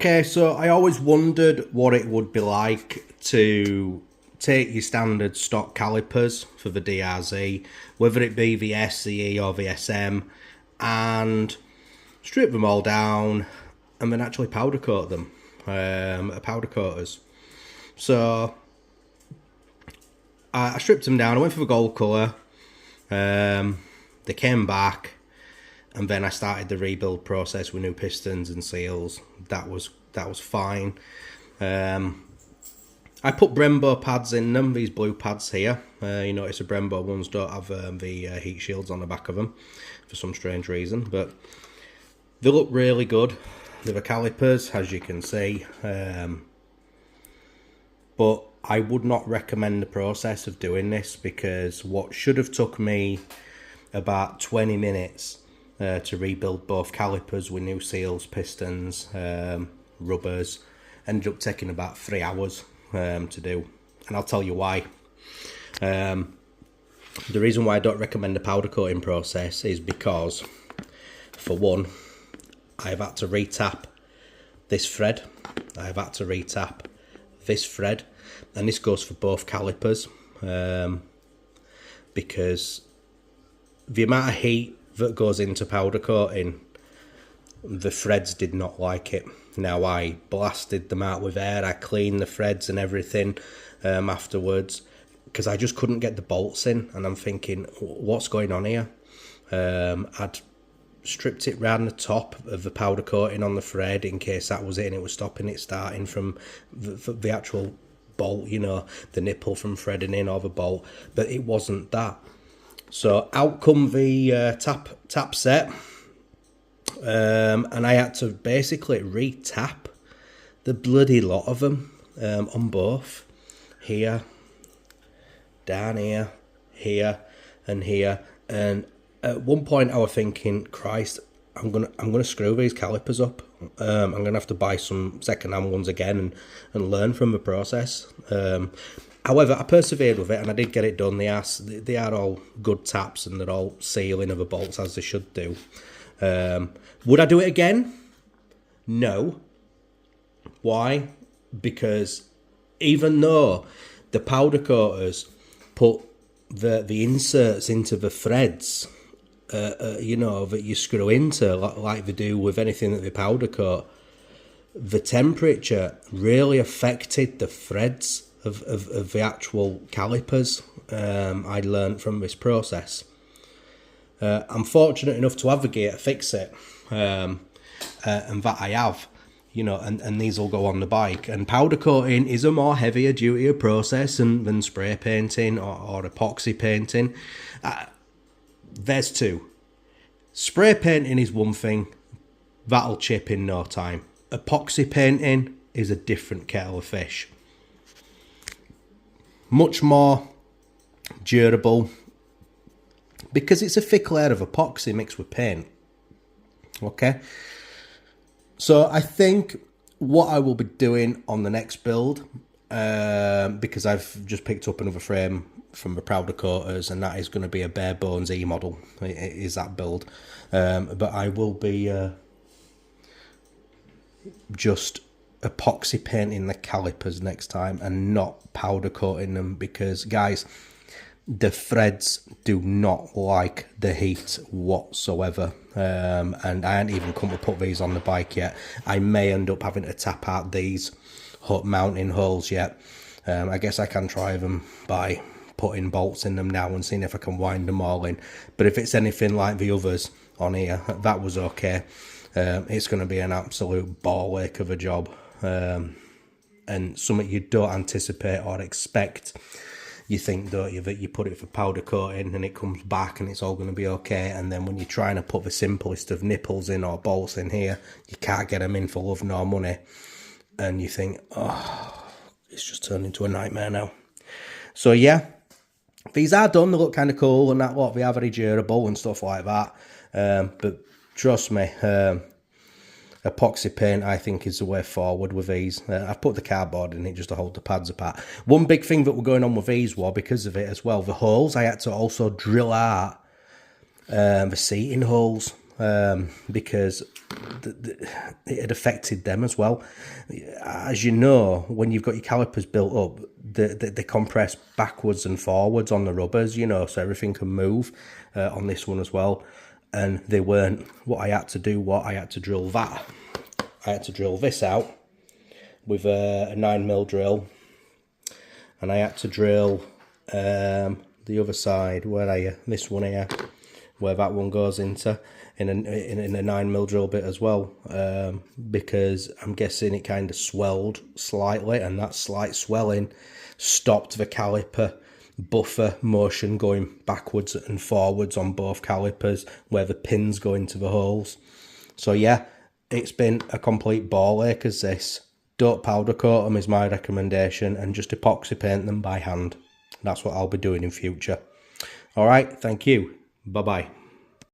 Okay, so I always wondered what it would be like to take your standard stock calipers for the DRZ, whether it be the SCE or the SM, and strip them all down and then actually powder coat them, powder coaters. So I stripped them down, I went for the gold colour, they came back, and then I started the rebuild process with new pistons and seals. That was fine. I put Brembo pads in them, these blue pads here. You notice the Brembo ones don't have the heat shields on the back of them for some strange reason, but they look really good. They're the calipers, as you can see. But I would not recommend the process of doing this, because what should have took me about 20 minutes to rebuild both calipers with new seals, pistons, rubbers, ended up taking about 3 hours to do, and I'll tell you why. The reason why I don't recommend the powder coating process is because, for one, I've had to retap this thread, I've had to retap this thread, and this goes for both calipers, because the amount of heat that goes into powder coating, the threads did not like it. Now, I blasted them out with air, I cleaned the threads and everything afterwards, because I just couldn't get the bolts in, and I'm thinking, what's going on here? I'd stripped it round the top of the powder coating on the thread in case that was it, and it was stopping it starting from the actual bolt, you know, the nipple from threading in, or the bolt, but it wasn't that. So out come the tap set, and I had to basically re-tap the bloody lot of them on both, here, down here, here, and here. And at one point I was thinking, Christ, I'm gonna screw these calipers up. I'm gonna have to buy some second-hand ones again and learn from the process. However, I persevered with it, and I did get it done. They are all good taps, and they're all sealing of the bolts as they should do. Would I do it again? No. Why? Because even though the powder coaters put the inserts into the threads, you know, that you screw into, like they do with anything that they powder coat, the temperature really affected the threads of the actual calipers. I learned from this process. I'm fortunate enough to have the gear to fix it, and that I have, you know, and these will go on the bike. And powder coating is a more heavier duty process than spray painting or epoxy painting. There's two. Spray painting is one thing, that'll chip in no time. Epoxy painting is a different kettle of fish. Much more durable, because it's a thick layer of epoxy mixed with paint. Okay, so I think what I will be doing on the next build, because I've just picked up another frame from the powder coaters, and that is going to be a bare bones E model, is that build, but I will be just epoxy painting the calipers next time and not powder coating them, because guys, the threads do not like the heat whatsoever, and I haven't even come to put these on the bike yet. I may end up having to tap out these mounting holes yet. I guess I can try them by putting bolts in them now and seeing if I can wind them all in, but if it's anything like the others on here, that was okay. It's going to be an absolute ball ache of a job, and something you don't anticipate or expect. You think, don't you, that you put it for powder coating and it comes back and it's all going to be okay, and then when you're trying to put the simplest of nipples in or bolts in here, you can't get them in for love nor money, and you think, oh, it's just turned into a nightmare now. So yeah, these are done, they look kind of cool and that lot, they are very durable and stuff like that, but trust me, epoxy paint I think is the way forward with these. I've put the cardboard in it just to hold the pads apart. One big thing that were going on with these was, because of it as well, the holes, I had to also drill out the seating holes because it had affected them as well. As you know, when you've got your calipers built up, they compress backwards and forwards on the rubbers, you know, so everything can move on this one as well. And they weren't. What I had to do, I had to drill that. I had to drill this out with a 9mm drill, and I had to drill the other side, where are you? This one here, where that one goes into, in a 9mm drill bit as well, because I'm guessing it kind of swelled slightly, and that slight swelling stopped the caliper buffer motion going backwards and forwards on both calipers where the pins go into the holes. So yeah, it's been a complete ball ache as this. Don't powder coat them is my recommendation, and just epoxy paint them by hand. That's what I'll be doing in future. All right, thank you. Bye-bye.